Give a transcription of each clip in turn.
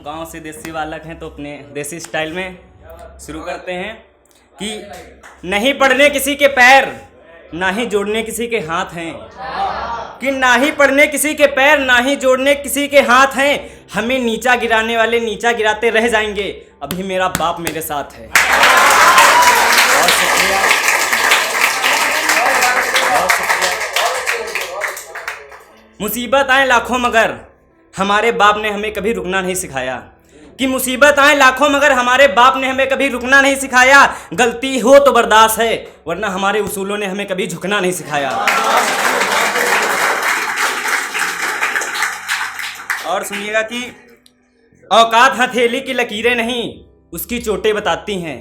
गांव से देसी बालक हैं तो अपने देसी स्टाइल में शुरू करते हैं कि नहीं पड़ने किसी के पैर, ना ही जोड़ने किसी के हाथ हैं। कि ना ही पड़ने किसी के पैर, ना ही जोड़ने किसी के हाथ हैं। हमें नीचा गिराने वाले नीचा गिराते रह जाएंगे, अभी मेरा बाप मेरे साथ है। बहुत शुक्रिया, बहुत शुक्रिया। मुसीबत आए लाखों मगर हमारे बाप ने हमें कभी रुकना नहीं सिखाया। कि मुसीबत आए लाखों मगर हमारे बाप ने हमें कभी रुकना नहीं सिखाया। गलती हो तो बर्दाश्त है, वरना हमारे उसूलों ने हमें कभी झुकना नहीं सिखाया। और सुनिएगा कि औकात हथेली की लकीरें नहीं, उसकी चोटें बताती हैं।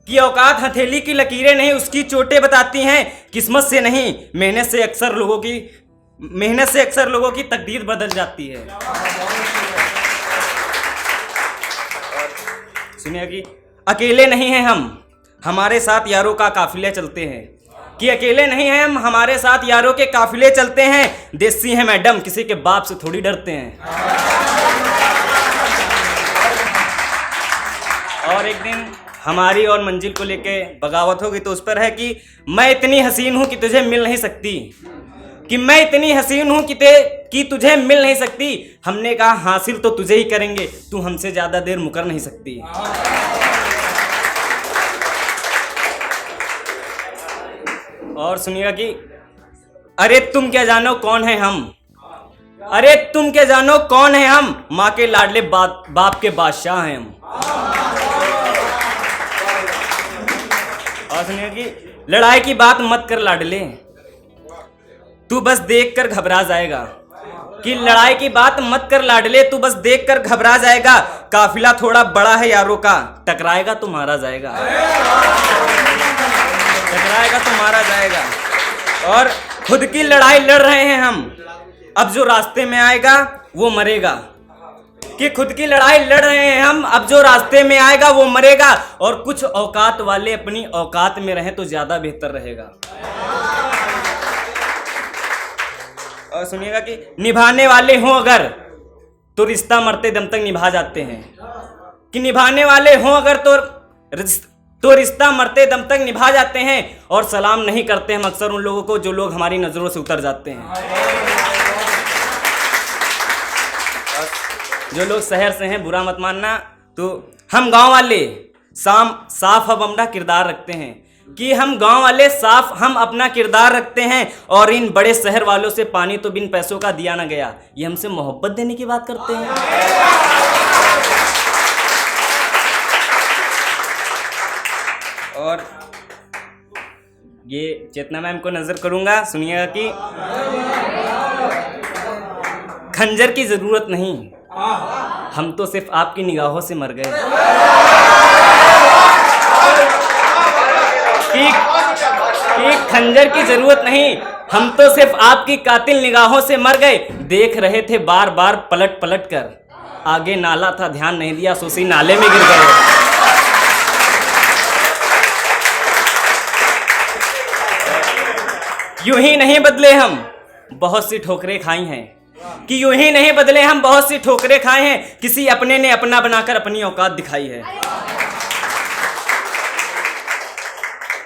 कि औकात हथेली की लकीरें नहीं, उसकी चोटें बताती हैं। किस्मत से नहीं, मेहनत से अक्सर लोगों की तकदीर बदल जाती है। सुनिए कि अकेले नहीं हैं हम, हमारे साथ यारों का काफिले चलते हैं। कि अकेले नहीं हैं हम, हमारे साथ यारों के काफिले चलते हैं। देसी हैं मैडम, किसी के बाप से थोड़ी डरते हैं। और एक दिन हमारी और मंजिल को लेके बगावत होगी तो उस पर है कि मैं इतनी हसीन हूं कि तुझे मिल नहीं सकती। कि मैं इतनी हसीन हूं कि तुझे मिल नहीं सकती। हमने कहा हासिल तो तुझे ही करेंगे, तू हमसे ज्यादा देर मुकर नहीं सकती। और सुनिएगा कि अरे तुम क्या जानो कौन है हम, अरे तुम क्या जानो कौन है हम, माँ के लाडले बाप के बादशाह हैं हम। और सुनिएगा कि लड़ाई की बात मत कर लाडले, तू बस देखकर घबरा जाएगा। कि लड़ाई की बात मत कर लाडले, तू बस देखकर घबरा जाएगा। काफिला थोड़ा बड़ा है यारों का, टकराएगा तो मारा जाएगा, टकराएगा तो मारा जाएगा। और खुद की लड़ाई लड़ रहे हैं हम, अब जो रास्ते में आएगा वो मरेगा। कि खुद की लड़ाई लड़ रहे हैं हम, अब जो रास्ते में आएगा वो मरेगा। और कुछ औकात वाले अपनी औकात में रहें तो ज्यादा बेहतर रहेगा। और सुनिएगा कि निभाने वाले हों अगर तो रिश्ता मरते दम तक निभा जाते हैं। कि निभाने वाले हों अगर तो रिश्ता मरते दम तक निभा जाते हैं। और सलाम नहीं करते हम अक्सर उन लोगों को जो लोग हमारी नजरों से उतर जाते हैं। जो लोग शहर से हैं बुरा मत मानना, तो हम गांव वाले साफ अब अपना किरदार रखते हैं। कि हम गांव वाले साफ हम अपना किरदार रखते हैं। और इन बड़े शहर वालों से पानी तो बिन पैसों का दिया ना गया, ये हमसे मोहब्बत देने की बात करते हैं। और ये चेतना मैम को नजर करूंगा, सुनिएगा कि खंजर की जरूरत नहीं, हम तो सिर्फ आपकी निगाहों से मर गए। कि खंजर की जरूरत नहीं, हम तो सिर्फ आपकी कातिल निगाहों से मर गए। देख rहे थे बार बार पलट पलट कर, आगे नाला था ध्यान नहीं दिया, सोसी नाले में गिर गए। यूं ही नहीं बदले हम, बहुत सी ठोकरें खाई हैं। कि यूं ही नहीं बदले हम, बहुत सी ठोकरें खाए हैं। किसी अपने ने अपना बनाकर अपनी औकात दिखाई है।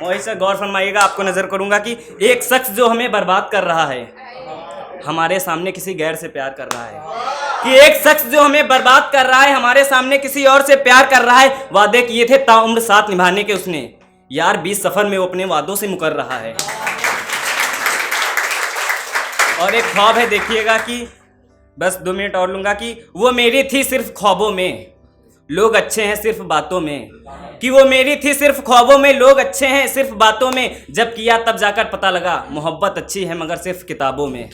और इसे गौर फरमाइएगा, आपको नजर करूंगा कि एक शख्स जो हमें बर्बाद कर रहा है, हमारे सामने किसी गैर से प्यार कर रहा है। कि एक शख्स जो हमें बर्बाद कर रहा है, हमारे सामने किसी और से प्यार कर रहा है। वादे किए थे ताउम्र साथ निभाने के उसने, यार 20 सफर में वो अपने वादों से मुकर रहा है। और एक ख्वाब है, देखिएगा कि बस 2 मिनट और लूंगा कि वो मेरी थी सिर्फ ख्वाबों में, लोग अच्छे हैं सिर्फ बातों में। कि वो मेरी थी सिर्फ ख्वाबों में, लोग अच्छे हैं सिर्फ बातों में। जब किया तब जाकर पता लगा, मोहब्बत अच्छी है मगर सिर्फ किताबों में।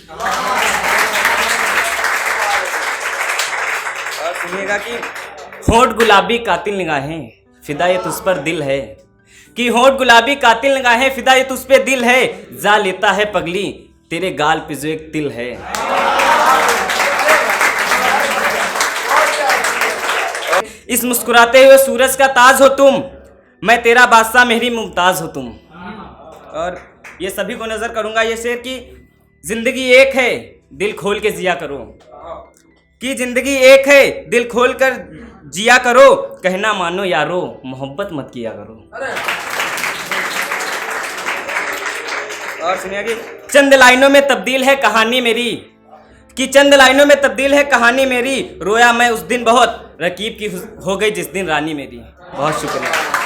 और सुनिएगा कि होंठ गुलाबी कातिल निगाहें, फिदा ये तुझ पर दिल है। कि होंठ गुलाबी कातिल निगाहें, फिदा ये तुझ पे दिल है। जा लेता है पगली तेरे गाल पे जो एक तिल है। इस मुस्कुराते हुए सूरज का ताज हो तुम, मैं तेरा बादशाह मेरी मुमताज हो तुम। और ये सभी को नजर करूंगा ये शेर की जिंदगी एक है, दिल खोल के जिया करो। कि जिंदगी एक है, दिल खोल कर जिया करो, कहना मानो यारो, मोहब्बत मत किया करो। और सुनिए कि चंद लाइनों में तब्दील है कहानी मेरी, कि चंद लाइनों में तब्दील है कहानी मेरी, रोया मैं उस दिन बहुत, रकीब की हो गई जिस दिन रानी मेरी। बहुत शुक्रिया।